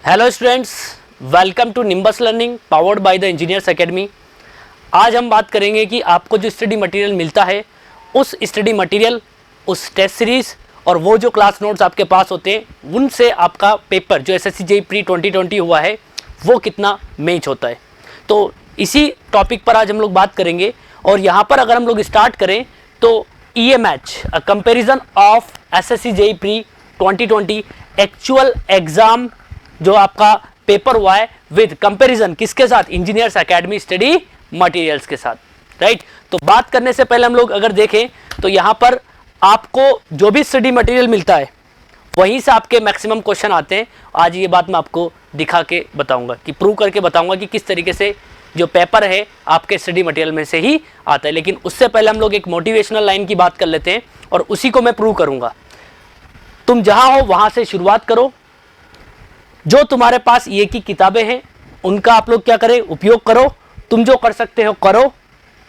Hello students, welcome to Nimbus learning powered by the engineers academy. आज हम बात करेंगे कि आपको जो स्टडी मटेरियल मिलता है उस स्टडी मटेरियल, उस टेस्ट सीरीज़ और वो जो क्लास नोट्स आपके पास होते हैं उनसे आपका पेपर जो एसएससी जेईई प्री 2020 हुआ है वो कितना मैच होता है। तो इसी टॉपिक पर आज हम लोग बात करेंगे। और यहाँ पर अगर हम लोग स्टार्ट करें तो EMH a comparison of SSC JEE pre 2020 actual exam जो आपका पेपर हुआ है विद कंपैरिजन किसके साथ, इंजीनियर्स एकेडमी स्टडी मटेरियल्स के साथ, राइट। तो बात करने से पहले हम लोग अगर देखें तो यहाँ पर आपको जो भी स्टडी मटेरियल मिलता है वहीं से आपके मैक्सिमम क्वेश्चन आते हैं। आज ये बात मैं आपको दिखा के बताऊंगा कि प्रूव करके बताऊंगा कि किस तरीके से जो पेपर है आपके स्टडी मटेरियल में से ही आता है। लेकिन उससे पहले हम लोग एक मोटिवेशनल लाइन की बात कर लेते हैं और उसी को मैं प्रूव करूंगा। तुम जहां हो वहां से शुरुआत करो। जो तुम्हारे पास ये की किताबें हैं उनका आप लोग क्या करें, उपयोग करो। तुम जो कर सकते हो करो,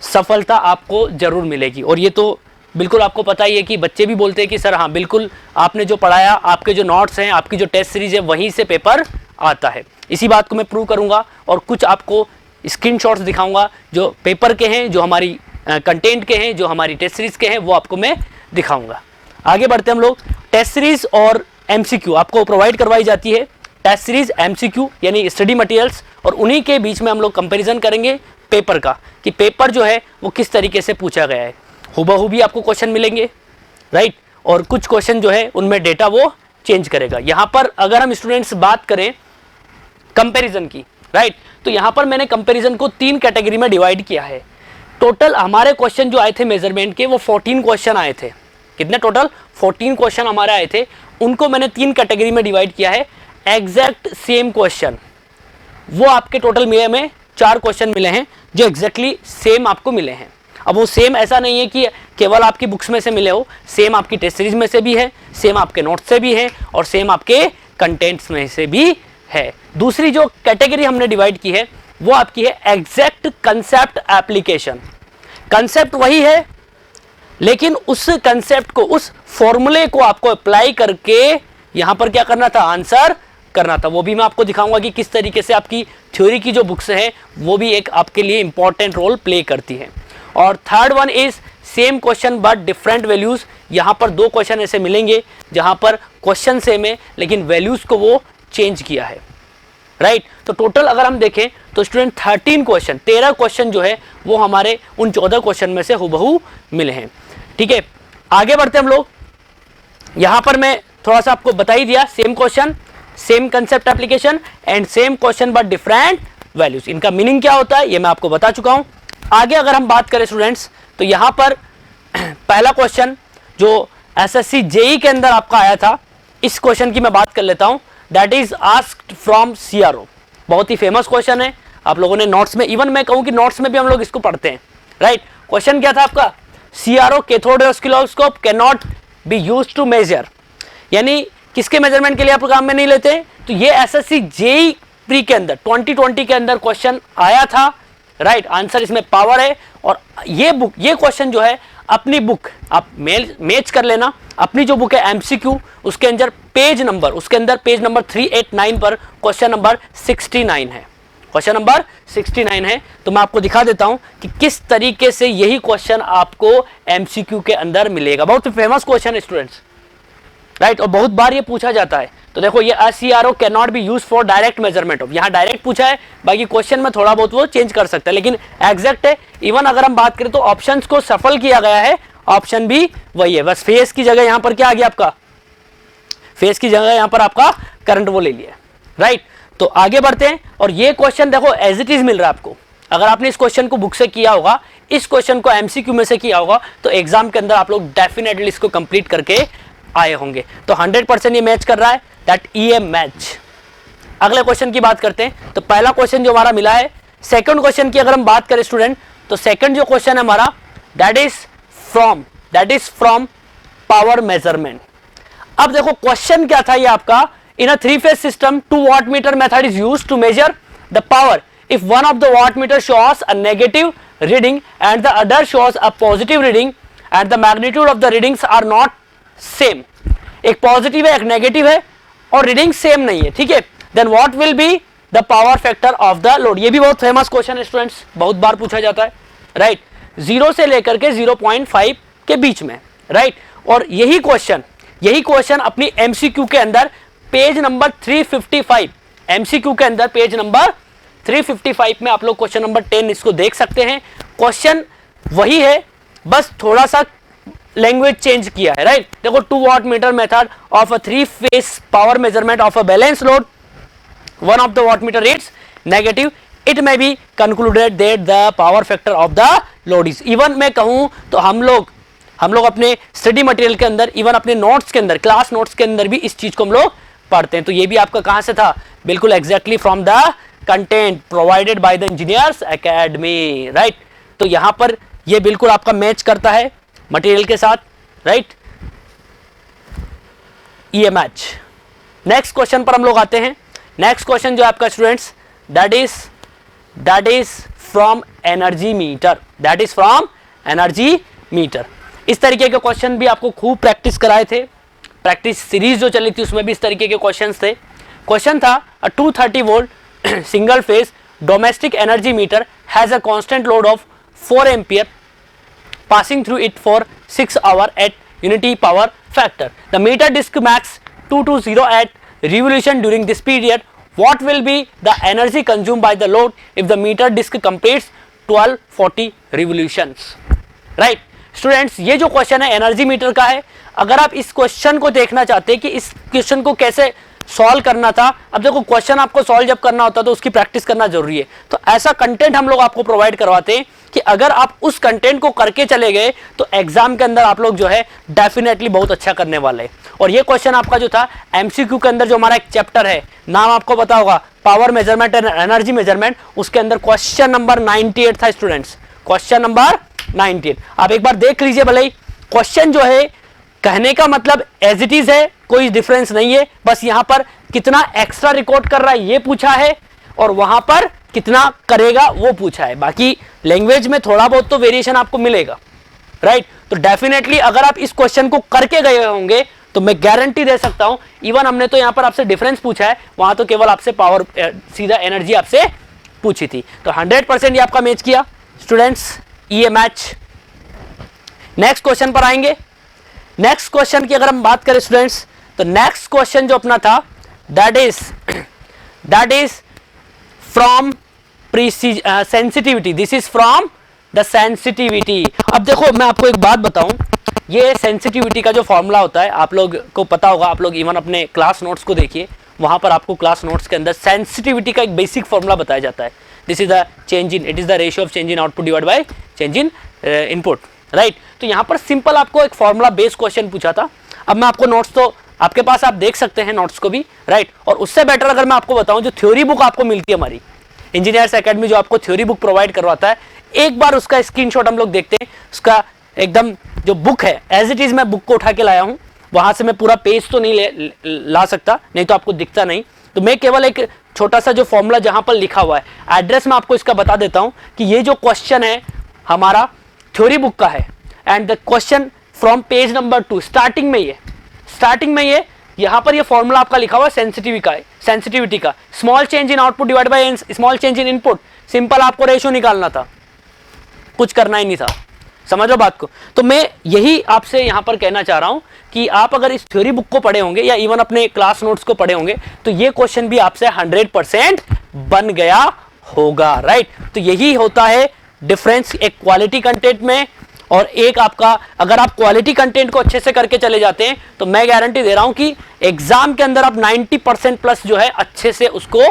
सफलता आपको जरूर मिलेगी। और ये तो बिल्कुल आपको पता ही है कि बच्चे भी बोलते हैं कि सर हाँ बिल्कुल आपने जो पढ़ाया, आपके जो नोट्स हैं, आपकी जो टेस्ट सीरीज है वहीं से पेपर आता है। इसी बात को मैं प्रूव करूंगा और कुछ आपको स्क्रीनशॉट्स दिखाऊंगा जो पेपर के हैं, जो हमारी कंटेंट के हैं, जो हमारी टेस्ट सीरीज के हैं, वो आपको मैं दिखाऊंगा। आगे बढ़ते हम लोग। टेस्ट सीरीज और MCQ आपको प्रोवाइड करवाई जाती है। टेस्ट सीरीज, MCQ यानी स्टडी मटेरियल्स, और उन्हीं के बीच में हम लोग कंपैरिजन करेंगे पेपर का कि पेपर जो है वो किस तरीके से पूछा गया है। हुबहू भी आपको क्वेश्चन मिलेंगे, राइट। और कुछ क्वेश्चन जो है उनमें डेटा वो चेंज करेगा। यहाँ पर अगर हम स्टूडेंट्स बात करें कंपैरिजन की, राइट, तो यहाँ पर मैंने कंपैरिजन को 3 कैटेगरी में डिवाइड किया है। टोटल हमारे क्वेश्चन जो आए थे मेजरमेंट के वो 14 क्वेश्चन आए थे। कितने टोटल? 14 क्वेश्चन हमारे आए थे। उनको मैंने 3 कैटेगरी में डिवाइड किया है। एग्जैक्ट सेम क्वेश्चन वो आपके टोटल मिले में 4 क्वेश्चन मिले हैं जो एग्जैक्टली सेम आपको मिले हैं। अब वो सेम ऐसा नहीं है कि केवल आपकी बुक्स में से मिले हो, सेम आपकी टेस्ट सीरीज में से भी है, सेम आपके नोट्स से भी है और सेम आपके कंटेंट्स में से भी है। दूसरी जो कैटेगरी हमने डिवाइड की है वो आपकी है एग्जैक्ट कंसेप्ट एप्लीकेशन। कंसेप्ट वही है लेकिन उस कंसेप्ट को, उस फॉर्मूले को आपको अप्लाई करके यहां पर क्या करना था, आंसर करना था। वो भी मैं आपको दिखाऊंगा कि किस तरीके से आपकी थ्योरी की जो बुक्स हैं वो भी एक आपके लिए इंपॉर्टेंट रोल प्ले करती हैं। और third one is same question but different values. यहां पर 2 क्वेश्चन ऐसे मिलेंगे जहां पर क्वेश्चन सेम है लेकिन वैल्यूज को वो चेंज किया है, राइट। तो टोटल अगर हम देखें तो स्टूडेंट 13 क्वेश्चन जो है वो हमारे उन 14 क्वेश्चन में से हुबहू मिले हैं, ठीक है। आगे बढ़ते हम लोग। यहां पर मैं थोड़ा सा आपको बता ही दिया, same question, same concept application and same question but different values. इनका मीनिंग क्या होता है ये मैं आपको बता चुका हूं। आगे अगर हम बात करें स्टूडेंट्स तो यहां पर पहला क्वेश्चन जो एसएससी जेईई के अंदर आपका आया था, इस क्वेश्चन की मैं बात कर लेता हूं। That is asked from CRO। बहुत ही फेमस क्वेश्चन है, आप लोगों ने नोट्स में, इवन मैं कहूं कि नोट्स में भी हम लोग इसको पढ़ते हैं, राइट। क्वेश्चन क्या था आपका, CRO cathode oscilloscope can not be used to measure, यानी किसके मेजरमेंट के लिए आप काम में नहीं लेते। तो ये एसएससी जेईई प्री के अंदर 2020 के अंदर क्वेश्चन आया था, राइट। आंसर इसमें पावर है। और ये बुक, ये क्वेश्चन जो है अपनी बुक आप मैच कर लेना, अपनी जो बुक है MCQ उसके अंदर पेज नंबर 389 पर क्वेश्चन नंबर 69 है। क्वेश्चन नंबर 69 है। तो मैं आपको दिखा देता हूं कि किस तरीके से यही क्वेश्चन आपको MCQ के अंदर मिलेगा। बहुत फेमस क्वेश्चन है स्टूडेंट्स, राइट। और बहुत बार ये पूछा जाता है। तो देखो ये CRO can not B use for direct measurement of, यहाँ डायरेक्ट पूछा है, बाकी क्वेश्चन में थोड़ा बहुत वो चेंज कर सकता है लेकिन एग्जैक्ट है। इवन अगर हम बात करें तो ऑप्शंस को सफल किया गया है, ऑप्शन भी वही है, बस फेस की जगह यहाँ पर क्या आ गया आपका, फेस की जगह यहाँ पर आपका करंट वो ले लिया, राइट। तो आगे बढ़ते हैं। और ये क्वेश्चन देखो एज इट इज मिल रहा है आपको। अगर आपने इस क्वेश्चन को बुक से किया होगा, इस क्वेश्चन को MCQ में से किया होगा तो एग्जाम के अंदर आप लोग डेफिनेटली इसको कंप्लीट करके आए होंगे। तो 100% ये मैच कर रहा है, दैट EMH। अगले क्वेश्चन की बात करते हैं। तो पहला क्वेश्चन जो हमारा मिला है, सेकंड क्वेश्चन की अगर हम बात करें स्टूडेंट तो सेकंड जो क्वेश्चन है हमारा that is from power measurement. अब देखो क्वेश्चन क्या था ये आपका, in a 3-phase system 2 wattmeter method is used to measure the power if one of the wattmeter shows a negative reading and the other shows a positive reading and the magnitude of the readings are not same. एक positive है एक negative है और reading same नहीं है, ठीक है। Then what will be the power factor of the load. ये भी बहुत फेमस क्वेश्चन है स्टूडेंट्स, बहुत बार पूछा जाता है, राइट। 0 से लेकर के 0.5 के बीच में, राइट। और यही क्वेश्चन अपनी एमसीक्यू के अंदर पेज नंबर 355, एमसीक्यू के अंदर पेज नंबर 355 में आप लोग क्वेश्चन नंबर 10 इसको देख सकते हैं। क्वेश्चन वही है, बस थोड़ा सा लैंग्वेज चेंज किया है, राइट। देखो 2 watt meter method of a 3 phase power measurement of a balance load, one of the wattmeter reads negative, it may be concluded that the power factor of the load is even। मैं कहूं तो हम लोग अपने study material के अंदर, even अपने notes के अंदर, क्लास नोट्स के अंदर भी इस चीज को हम लोग पढ़ते हैं। तो ये भी आपका कहां से था, बिल्कुल exactly from the content provided by the engineers academy, right. तो यहां पर ये बिल्कुल आपका मैच करता है मटेरियल के साथ, राइट। ये मैच। नेक्स्ट क्वेश्चन पर हम लोग आते हैं। नेक्स्ट क्वेश्चन जो आपका students, that is from energy meter, that is from energy meter. इस तरीके के क्वेश्चन भी आपको खूब प्रैक्टिस कराए थे, प्रैक्टिस सीरीज जो चली थी उसमें भी इस तरीके के क्वेश्चंस थे। क्वेश्चन था अ 230 volt single phase domestic energy meter has a constant load of 4 ampere passing through it for 6 hours at unity power factor. The meter disk max 220 at revolution during this period. What will be the energy consumed by the load if the meter disk completes 1240 revolutions? Right, students, ये जो question है energy meter का है। अगर आप इस question को देखना चाहते हैं कि इस क्वेश्चन को कैसे सॉल्व करना था, अब देखो क्वेश्चन आपको सॉल्व जब करना होता है तो उसकी प्रैक्टिस करना जरूरी है। तो ऐसा कंटेंट हम लोग आपको प्रोवाइड करवाते हैं कि अगर आप उस कंटेंट को करके चले गए तो एग्जाम के अंदर आप लोग जो है डेफिनेटली बहुत अच्छा करने वाले हैं। और ये क्वेश्चन आपका जो था एमसीक्यू के अंदर, जो हमारा एक चैप्टर है, नाम आपको पता होगा power measurement and energy measurement, उसके अंदर क्वेश्चन नंबर 98 था स्टूडेंट्स, क्वेश्चन नंबर 98। आप एक बार देख लीजिए भले ही। क्वेश्चन जो है कहने का मतलब एज इट इज है, कोई डिफरेंस नहीं है, बस यहां पर कितना एक्स्ट्रा रिकॉर्ड कर रहा है ये पूछा है और वहां पर कितना करेगा वो पूछा है। बाकी लैंग्वेज में थोड़ा बहुत तो वेरिएशन आपको मिलेगा, राइट। तो डेफिनेटली अगर आप इस क्वेश्चन को करके गए होंगे तो मैं गारंटी दे सकता हूं, इवन हमने तो यहां पर आपसे डिफरेंस पूछा है, वहां तो केवल आपसे पावर सीधा एनर्जी आपसे पूछी थी। तो 100% ये आपका मैच किया स्टूडेंट्स, ये मैच। नेक्स्ट क्वेश्चन पर आएंगे। नेक्स्ट क्वेश्चन की अगर हम बात करें स्टूडेंट्स, तो नेक्स्ट क्वेश्चन जो अपना था that is from sensitivity, this is from the sensitivity. अब देखो मैं आपको एक बात बताऊं, ये सेंसिटिविटी का जो फॉर्मूला होता है आप लोग को पता होगा, आप लोग इवन अपने क्लास नोट्स को देखिए, वहां पर आपको क्लास नोट्स के अंदर सेंसिटिविटी का एक बेसिक फॉर्मूला बताया जाता है। This is the change in, it is the ratio of change in output divide by change in input, right. तो यहां पर सिंपल आपको एक फॉर्मूला बेस्ड क्वेश्चन पूछा था। अब मैं आपको नोट्स तो आपके पास आप देख सकते हैं नोट्स को भी, राइट। और उससे बेटर अगर मैं आपको बताऊं, जो थ्योरी बुक आपको मिलती है हमारी इंजीनियर्स एकेडमी, जो आपको थ्योरी बुक प्रोवाइड करवाता है, एक बार उसका स्क्रीनशॉट हम लोग देखते हैं। उसका एकदम जो बुक है एज इट इज, मैं बुक को उठा के लाया हूं, वहां से मैं पूरा पेज तो नहीं ला सकता, नहीं तो आपको दिखता नहीं। तो मैं केवल एक छोटा सा जो फॉर्मूला जहां पर लिखा हुआ है, एड्रेस में आपको इसका बता देता हूं कि ये जो क्वेश्चन है हमारा थ्योरी बुक का है, and the question from page number 2, starting में ये यहां पर ये फॉर्मूला आपका लिखा हुआ है सेंसिटिविटी का, small change in output divide by small change in input. Simple आपको रेशियो निकालना था, कुछ करना ही नहीं था, समझ लो बात को। तो मैं यही आपसे यहां पर कहना चाह रहा हूं कि आप अगर इस थ्योरी बुक को पढ़े होंगे या इवन अपने क्लास नोट्स को पढ़े होंगे तो ये क्वेश्चन भी आपसे 100% बन गया होगा, राइट। तो यही होता है डिफरेंस एक क्वालिटी कंटेंट में और एक आपका, अगर आप क्वालिटी कंटेंट को अच्छे से करके चले जाते हैं तो मैं गारंटी दे रहा हूं कि एग्जाम के अंदर आप 90% प्लस जो है अच्छे से उसको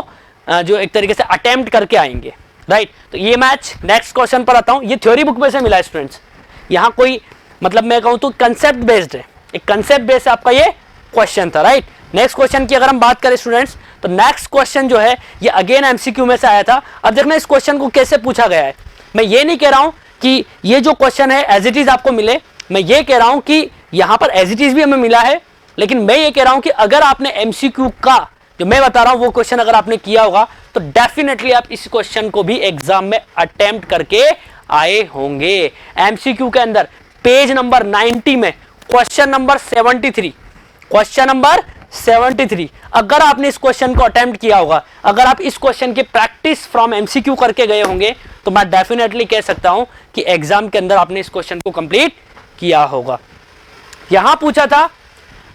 जो एक तरीके से अटेम्प्ट करके आएंगे, राइट। तो ये मैच। नेक्स्ट क्वेश्चन पर आता हूं, ये थ्योरी बुक में से मिला है स्टूडेंट्स, यहां कोई मतलब मैं कहूं तो कंसेप्ट बेस्ड है, एक कंसेप्ट बेस्ड आपका ये क्वेश्चन था, राइट। नेक्स्ट क्वेश्चन की अगर हम बात करें स्टूडेंट्स, तो नेक्स्ट क्वेश्चन जो है ये अगेन एमसीक्यू में से आया था। अब देखना इस क्वेश्चन को कैसे पूछा गया है। मैं ये नहीं कह रहा हूं कि ये जो क्वेश्चन है एज इट इज आपको मिले, मैं ये कह रहा हूं कि यहां पर एज इट इज भी हमें मिला है, लेकिन मैं ये कह रहा हूं कि अगर आपने एमसीक्यू का जो मैं बता रहा हूं वो क्वेश्चन अगर आपने किया होगा तो डेफिनेटली आप इस क्वेश्चन को भी एग्जाम में अटेम्प्ट करके आए होंगे। एमसीक्यू के अंदर पेज नंबर 90 में क्वेश्चन नंबर 73, क्वेश्चन नंबर 73। अगर आपने इस क्वेश्चन को अटेम्प्ट किया होगा, अगर आप इस क्वेश्चन की प्रैक्टिस फ्रॉम एमसीक्यू करके गए होंगे, तो मैं डेफिनेटली कह सकता हूं कि एग्जाम के अंदर आपने इस क्वेश्चन को कंप्लीट किया होगा। यहां पूछा था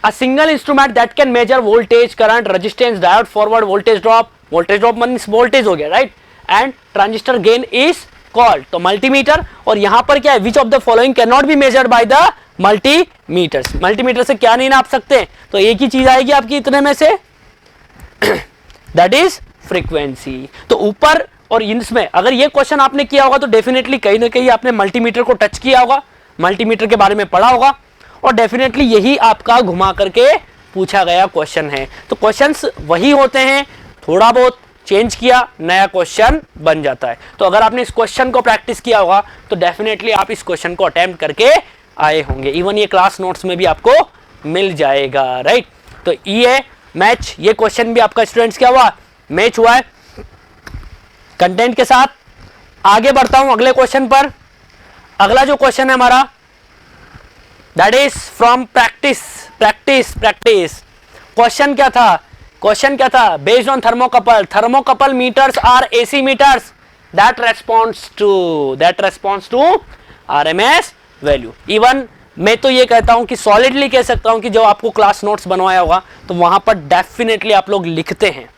a single instrument that can measure voltage, current, resistance, diode, forward voltage drop means voltage हो गया, right, and transistor gain is called, तो मल्टीमीटर। और यहां पर क्या है, which of the following can not be measured by the multimeters, multimeter से क्या नहीं नाप सकते, तो एक ही चीज आएगी आपकी इतने में से, दैट इज फ्रीक्वेंसी। तो ऊपर और इसमें अगर ये क्वेश्चन आपने किया होगा तो डेफिनेटली कहीं ना कहीं आपने मल्टीमीटर को टच किया होगा, मल्टीमीटर के बारे में पढ़ा होगा, और डेफिनेटली यही आपका घुमा करके पूछा गया क्वेश्चन है। तो क्वेश्चंस वही होते हैं, थोड़ा बहुत चेंज किया, नया क्वेश्चन बन जाता है। तो अगर आपने इस क्वेश्चन को प्रैक्टिस किया होगा तो डेफिनेटली आप इस क्वेश्चन को अटेम्प्ट करके आए होंगे, इवन ये क्लास नोट्स में भी आपको मिल जाएगा, राइट। तो ये मैच, ये क्वेश्चन भी आपका स्टूडेंट्स क्या हुआ, मैच हुआ है कंटेंट के साथ। आगे बढ़ता हूं अगले क्वेश्चन पर। अगला जो क्वेश्चन है हमारा, that is from practice. Question क्या था, based on thermocouple meters are AC meters that response to RMS value. Even मैं तो ये कहता हूं कि सॉलिडली कह सकता हूं कि जो आपको क्लास नोट्स बनवाया होगा तो वहां पर डेफिनेटली आप लोग लिखते हैं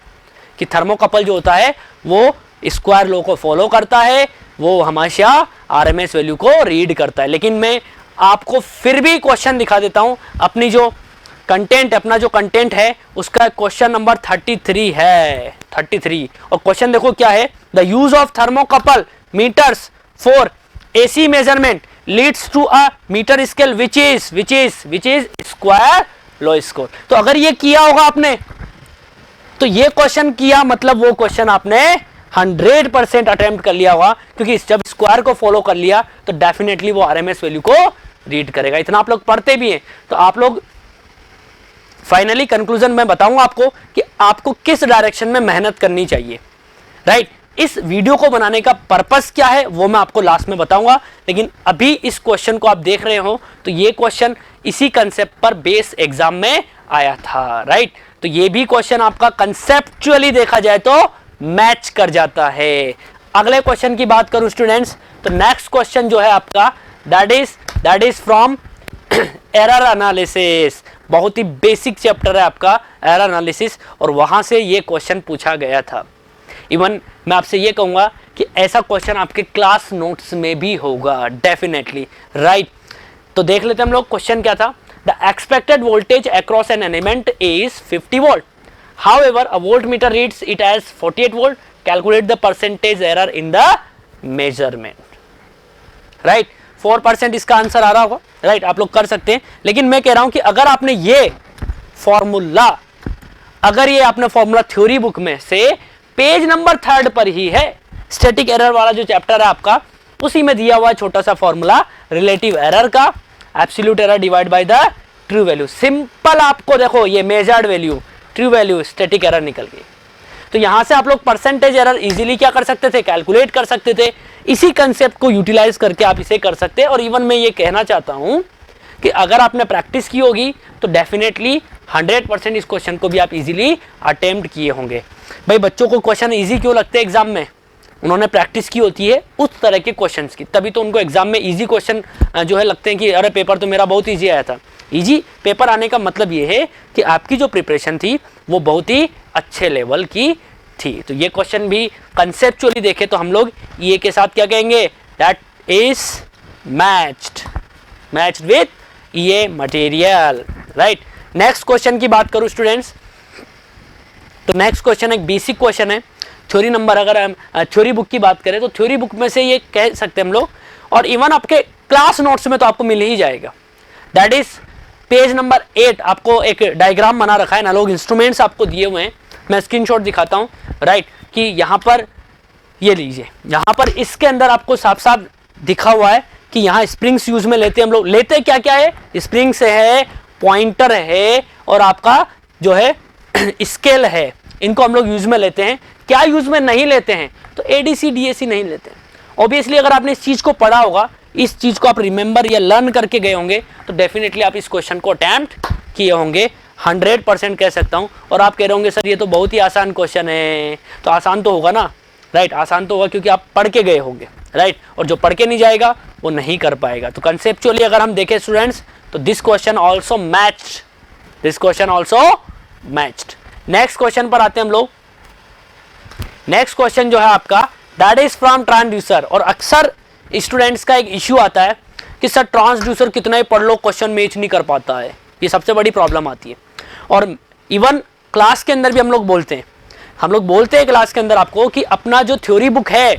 कि थर्मोकपल जो होता है वो स्क्वायर लॉ को फॉलो करता है, वो हमेशा आरएमएस वैल्यू को रीड करता है। लेकिन मैं आपको फिर भी क्वेश्चन दिखा देता हूं, अपना जो कंटेंट है उसका क्वेश्चन नंबर 33 है, 33। और क्वेश्चन देखो क्या है, the use of thermocouple meters for AC measurement leads to a meter scale which is square law score. तो अगर ये किया होगा आपने, तो ये क्वेश्चन किया मतलब वो क्वेश्चन आपने 100% अटेम्प्ट कर लिया होगा, क्योंकि जब स्क्वायर को फॉलो कर लिया तो डेफिनेटली वो आरएमएस वैल्यू को रीड करेगा। इतना आप लोग पढ़ते भी हैं। तो आप लोग फाइनली कंक्लूजन में बताऊंगा आपको कि आपको किस डायरेक्शन में मेहनत करनी चाहिए, राइट। इस वीडियो को बनाने का पर्पस क्या है वो मैं आपको लास्ट में बताऊंगा, लेकिन अभी इस क्वेश्चन को आप देख रहे हो तो ये क्वेश्चन इसी कंसेप्ट पर बेस एग्जाम में आया था, राइट। तो ये भी क्वेश्चन आपका कंसेप्चुअली देखा जाए तो मैच कर जाता है। अगले क्वेश्चन की बात करूं स्टूडेंट्स, तो नेक्स्ट क्वेश्चन जो है आपका that is from error analysis. बहुत ही बेसिक चैप्टर है आपका एरर एनालिसिस, और वहां से ये क्वेश्चन पूछा गया था। इवन मैं आपसे ये कहूंगा कि ऐसा क्वेश्चन आपके क्लास नोट्स में भी होगा डेफिनेटली, राइट। तो देख लेते हैं हम लोग क्वेश्चन क्या था। The expected voltage across an element is 50 volt, however a voltmeter reads it as 48 volt, calculate the percentage error in the measurement, right। 4% इसका आंसर आ रहा होगा, राइट, आप लोग कर सकते हैं। लेकिन मैं कह रहा हूं कि अगर आपने ये फॉर्मूला थ्योरी बुक में से पेज नंबर 3 पर ही है, स्टैटिक एरर वाला जो चैप्टर है आपका, उसी में दिया हुआ छोटा सा फॉर्मूला रिलेटिव एरर का, absolute error divide by the true value. Simple, आपको देखो ये measured value, true value, static error निकल गई। तो यहां से आप लोग परसेंटेज एरर इजीली क्या कर सकते थे, कैलकुलेट कर सकते थे। इसी कंसेप्ट को यूटिलाइज करके आप इसे कर सकते हैं। और इवन मैं ये कहना चाहता हूं कि अगर आपने प्रैक्टिस की होगी तो डेफिनेटली 100% इस क्वेश्चन को भी आप इजीली अटेम्प्ट किए होंगे। भाई बच्चों को क्वेश्चन इजी क्यों लगते हैं एग्जाम में, उन्होंने प्रैक्टिस की होती है उस तरह के क्वेश्चंस की, तभी तो उनको एग्जाम में इजी क्वेश्चन जो है लगते हैं कि अरे पेपर तो मेरा बहुत इजी आया था। इजी पेपर आने का मतलब ये है कि आपकी जो प्रिपरेशन थी वो बहुत ही अच्छे लेवल की थी। तो ये क्वेश्चन भी कंसेप्चुअली देखे तो हम लोग ये के साथ क्या कहेंगे, दैट इज मैच्ड विथ ये मटेरियल, राइट। नेक्स्ट क्वेश्चन की बात करूं स्टूडेंट्स, तो नेक्स्ट क्वेश्चन एक बेसिक क्वेश्चन है। थ्योरी नंबर, अगर हम थ्योरी बुक की बात करें तो थ्योरी बुक में से ये कह सकते हैं हम लोग, और इवन आपके क्लास नोट्स में तो आपको मिल ही जाएगा। दैट इज पेज नंबर 8, आपको एक डायग्राम बना रखा है, एनालॉग इंस्ट्रूमेंट्स आपको दिए हुए हैं। मैं स्क्रीनशॉट दिखाता हूं, राइट, कि यहाँ पर ये लीजिए, यहाँ पर इसके अंदर आपको साफ साफ दिखा हुआ है कि यहाँ स्प्रिंग्स यूज में लेते हैं हम लोग। लेते क्या क्या है, स्प्रिंग्स है, पॉइंटर है, और आपका जो है स्केल है, इनको हम लोग यूज में लेते हैं। क्या यूज में नहीं लेते हैं, तो एडीसी डीएसी नहीं लेते हैं। ऑब्वियसली अगर आपने इस चीज को पढ़ा होगा, इस चीज को आप रिमेंबर या लर्न करके गए होंगे, तो डेफिनेटली आप इस क्वेश्चन को अटेम्प्ट किए होंगे 100% कह सकता हूँ। और आप कह रहे होंगे सर ये तो बहुत ही आसान क्वेश्चन है, तो आसान तो होगा ना, राइट, आसान तो होगा क्योंकि आप पढ़ के गए होंगे, राइट, और जो पढ़ के नहीं जाएगा वो नहीं कर पाएगा। तो कंसेप्चुअली अगर हम देखें स्टूडेंट्स, तो this question also matched, this question also matched. Next question पर आते हैं हम लोग। नेक्स्ट क्वेश्चन जो है आपका, दैट इज फ्रॉम ट्रांसड्यूसर। और अक्सर स्टूडेंट्स का एक इश्यू आता है कि सर ट्रांसड्यूसर कितना ही पढ़ लो क्वेश्चन मैच नहीं कर पाता है, ये सबसे बड़ी प्रॉब्लम आती है। और इवन क्लास के अंदर भी हम लोग बोलते हैं क्लास के अंदर आपको कि अपना जो थ्योरी बुक है,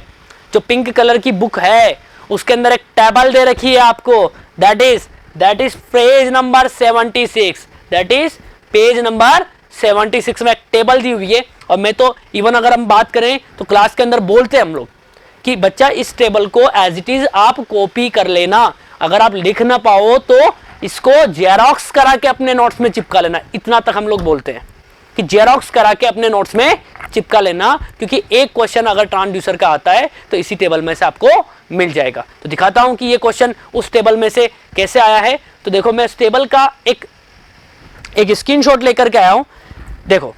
जो पिंक कलर की बुक है, उसके अंदर एक टेबल दे रखी है आपको, that is page number 76, that is page number 76 में एक टेबल दी हुई है। और मैं तो इवन अगर हम बात करें तो क्लास के अंदर बोलते हैं हम लोग कि बच्चा इस टेबल को एज इट इज आप कॉपी कर लेना, अगर आप लिख ना पाओ तो इसको जेरोक्स करा के अपने नोट्स में चिपका लेना। इतना तक हम लोग बोलते हैं कि जेरोक्स करा के अपने नोट्स में चिपका लेना, क्योंकि एक क्वेश्चन अगर ट्रांसड्यूसर का आता है तो इसी टेबल में से आपको मिल जाएगा। तो दिखाता हूं कि ये क्वेश्चन उस टेबल में से कैसे आया है। तो देखो मैं इस टेबल का एक स्क्रीनशॉट लेकर के आया हूं। देखो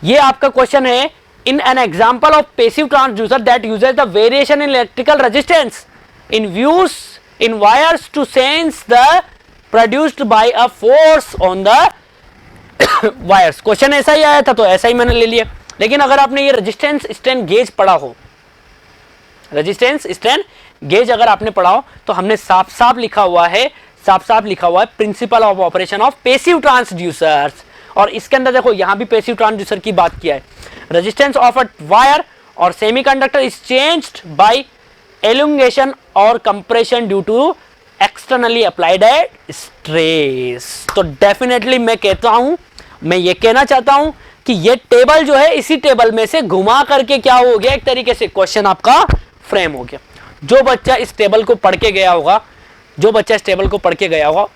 ये आपका क्वेश्चन है, in an example of passive transducer that uses the variation in electrical resistance in views in wires to sense the produced by a force on the wires. Question ऐसा ही आया था तो ऐसा ही मैंने ले लिया। लेकिन अगर आपने ये रेजिस्टेंस स्ट्रेन गेज पढ़ा हो, रेजिस्टेंस स्ट्रेन गेज अगर आपने पढ़ा हो, तो हमने साफ साफ लिखा हुआ है principle of operation of passive transducers. और इसके अंदर देखो यहां भी पैसिव ट्रांसड्यूसर की बात किया है। रेजिस्टेंस ऑफ अ वायर और semiconductor is changed by elongation और compression due to externally applied stress. तो डेफिनेटली मैं ये कहना चाहता हूं कि ये टेबल जो है, इसी टेबल में से घुमा करके क्या हो गया, एक तरीके से क्वेश्चन आपका फ्रेम हो गया। जो बच्चा इस टेबल को पढ़ के गया होगा,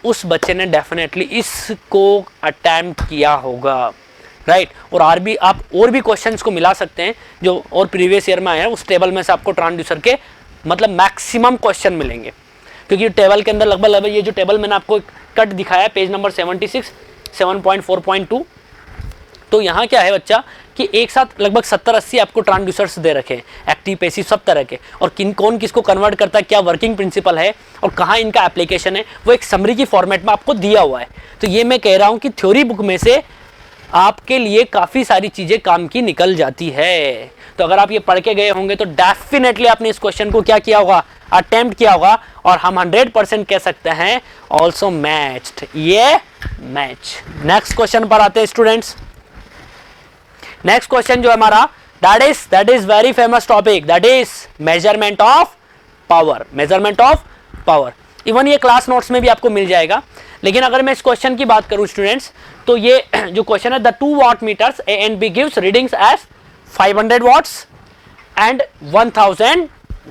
उस बच्चे ने डेफिनेटली इसको अटेम्प्ट किया होगा, राइट। और आप और भी क्वेश्चंस को मिला सकते हैं जो और प्रीवियस ईयर में आए हैं, उस टेबल में से आपको ट्रांसड्यूसर के मतलब मैक्सिमम क्वेश्चन मिलेंगे, क्योंकि टेबल के अंदर लगभग ये जो टेबल मैंने आपको कट दिखाया है पेज नंबर 76 7.4.2, तो यहाँ क्या है बच्चा कि एक साथ लगभग 70-80 आपको ट्रांसड्यूसर्स दे रखे हैं, एक्टिव पैसिव सब तरह के, और कौन किसको कन्वर्ट करता है, क्या वर्किंग प्रिंसिपल है और कहाँ इनका एप्लीकेशन है, वो एक समरी की फॉर्मेट में आपको दिया हुआ है। तो ये मैं कह रहा हूँ कि थ्योरी बुक में से आपके लिए काफ़ी सारी चीज़ें काम की निकल जाती है। तो अगर आप ये पढ़ के गए होंगे तो डेफिनेटली आपने इस क्वेश्चन को क्या किया होगा, अटेम्प्ट किया होगा, और हम 100% कह सकते हैं ऑल्सो मैच्ड, ये मैच। नेक्स्ट क्वेश्चन पर आते हैं स्टूडेंट्स। नेक्स्ट क्वेश्चन जो है हमारा, that is very famous topic, that is measurement of power. Even ये क्लास नोट्स में भी आपको मिल जाएगा। लेकिन अगर मैं इस क्वेश्चन की बात करूं स्टूडेंट्स, तो ये जो क्वेश्चन है, the 2 watt meters A and B gives readings as 500 watts and 1000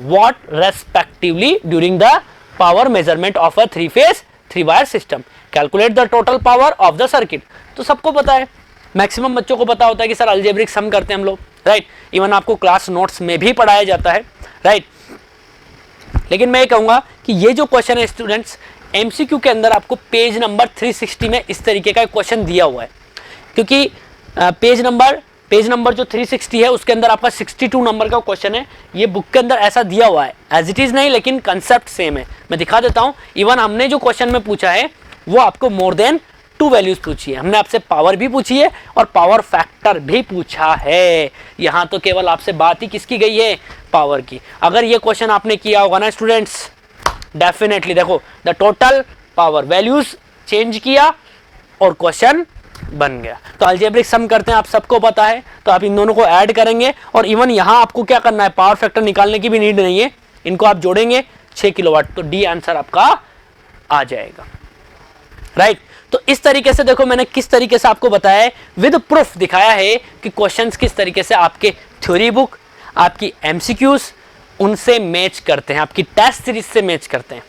watt respectively during the power measurement of a 3-phase 3-wire system. Calculate the total power of the circuit. तो सबको पता है, maximum बच्चों को पता होता है कि सर अलजेब्रिक सम करते हैं हम लोग, राइट। इवन आपको क्लास नोट्स में भी पढ़ाया जाता है, राइट। लेकिन मैं ये कहूँगा कि ये जो क्वेश्चन है स्टूडेंट्स, एमसीक्यू के अंदर आपको पेज नंबर 360 में इस तरीके का क्वेश्चन दिया हुआ है, क्योंकि पेज नंबर जो 360 है उसके अंदर आपका 62 नंबर का क्वेश्चन है। ये बुक के अंदर ऐसा दिया हुआ है, एज इट इज नहीं, लेकिन कंसेप्ट सेम है। मैं दिखा देता हूं। इवन हमने जो क्वेश्चन में पूछा है वो आपको मोर देन 2 वैल्यूज पूछी है, हमने आपसे पावर भी पूछी है और पावर फैक्टर भी पूछा है। यहाँ तो केवल आपसे बात ही किसकी गई है, पावर की। अगर ये क्वेश्चन आपने किया होगा ना स्टूडेंट्स, डेफिनेटली देखो the total power values change किया और क्वेश्चन बन गया। तो अलजेब्रिक सम करते हैं, आप सबको पता है, तो आप इन दोनों को ऐड करेंगे और इवन यहां आपको क्या करना है, पावर फैक्टर निकालने की भी नीड नहीं है, इनको आप जोड़ेंगे 6 किलोवाट, तो डी आंसर आपका आ जाएगा, राइट। तो इस तरीके से देखो मैंने किस तरीके से आपको बताया है, विद प्रूफ दिखाया है कि क्वेश्चंस किस तरीके से आपके थ्योरी बुक, आपकी एमसीक्यूज उनसे मैच करते हैं, आपकी टेस्ट सीरीज से मैच करते हैं।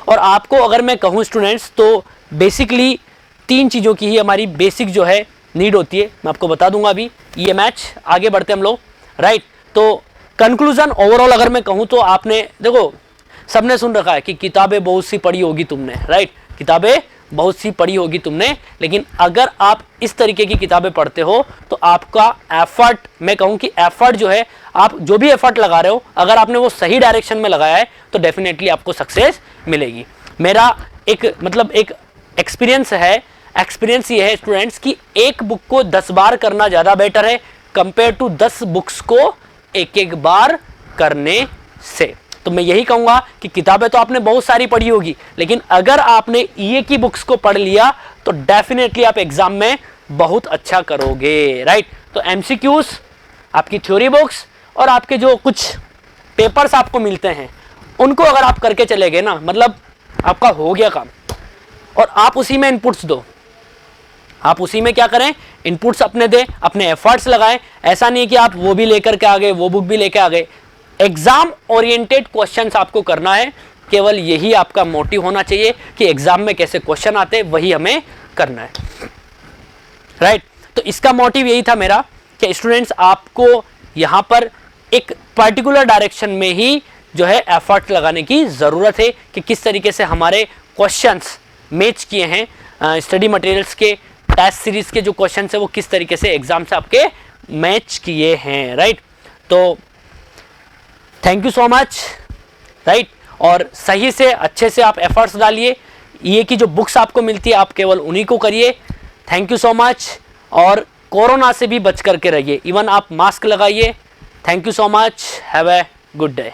और आपको अगर मैं कहूँ स्टूडेंट्स, तो बेसिकली 3 चीज़ों की ही हमारी बेसिक जो है नीड होती है, मैं आपको बता दूंगा अभी। ये मैच आगे बढ़ते हम लोग, राइट। तो कंक्लूजन ओवरऑल अगर मैं कहूँ तो आपने देखो सबने सुन रखा है कि किताबें बहुत सी पढ़ी होगी तुमने, राइट। किताबें बहुत सी पढ़ी होगी तुमने, लेकिन अगर आप इस तरीके की किताबें पढ़ते हो तो आपका एफर्ट, मैं कहूँ कि एफर्ट जो है, आप जो भी एफर्ट लगा रहे हो, अगर आपने वो सही डायरेक्शन में लगाया है तो डेफिनेटली आपको सक्सेस मिलेगी। मेरा एक एक्सपीरियंस है, एक्सपीरियंस ये है स्टूडेंट्स कि एक बुक को 10 बार करना ज़्यादा बेटर है कंपेयर टू 10 बुक्स को एक बार करने से। तो मैं यही कहूँगा कि किताबें तो आपने बहुत सारी पढ़ी होगी, लेकिन अगर आपने ईए की बुक्स को पढ़ लिया तो डेफिनेटली आप एग्जाम में बहुत अच्छा करोगे, राइट। तो एमसीक्यूज, आपकी थ्योरी बुक्स और आपके जो कुछ पेपर्स आपको मिलते हैं उनको अगर आप करके चले गए ना, मतलब आपका हो गया काम। और आप उसी में इनपुट्स दो, आप उसी में क्या करें, इनपुट्स अपने दें, अपने एफर्ट्स लगाएं। ऐसा नहीं कि आप वो भी लेकर के आ गए, वो बुक भी लेकर आ गए। एग्जाम ओरिएंटेड क्वेश्चंस आपको करना है, केवल यही आपका मोटिव होना चाहिए कि एग्जाम में कैसे क्वेश्चन आते हैं वही हमें करना है, राइट। तो इसका मोटिव यही था मेरा कि स्टूडेंट्स आपको यहाँ पर एक पर्टिकुलर डायरेक्शन में ही जो है एफर्ट लगाने की ज़रूरत है कि किस तरीके से हमारे क्वेश्चंस मैच किए हैं, स्टडी मटेरियल्स के टेस्ट सीरीज के जो क्वेश्चंस है वो किस तरीके से एग्जाम से आपके मैच किए हैं, राइट। तो thank you so much, right. और सही से अच्छे से आप एफर्ट्स डालिए, ये की जो बुक्स आपको मिलती है आप केवल उन्हीं को करिए। Thank you so much. और कोरोना से भी बच करके रहिए, इवन आप मास्क लगाइए। Thank you so much, have a good day.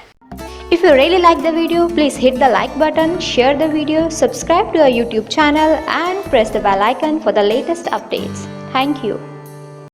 If you really like the video, please hit the like button, share the video, subscribe to our YouTube channel and press the bell icon for the latest updates. Thank you.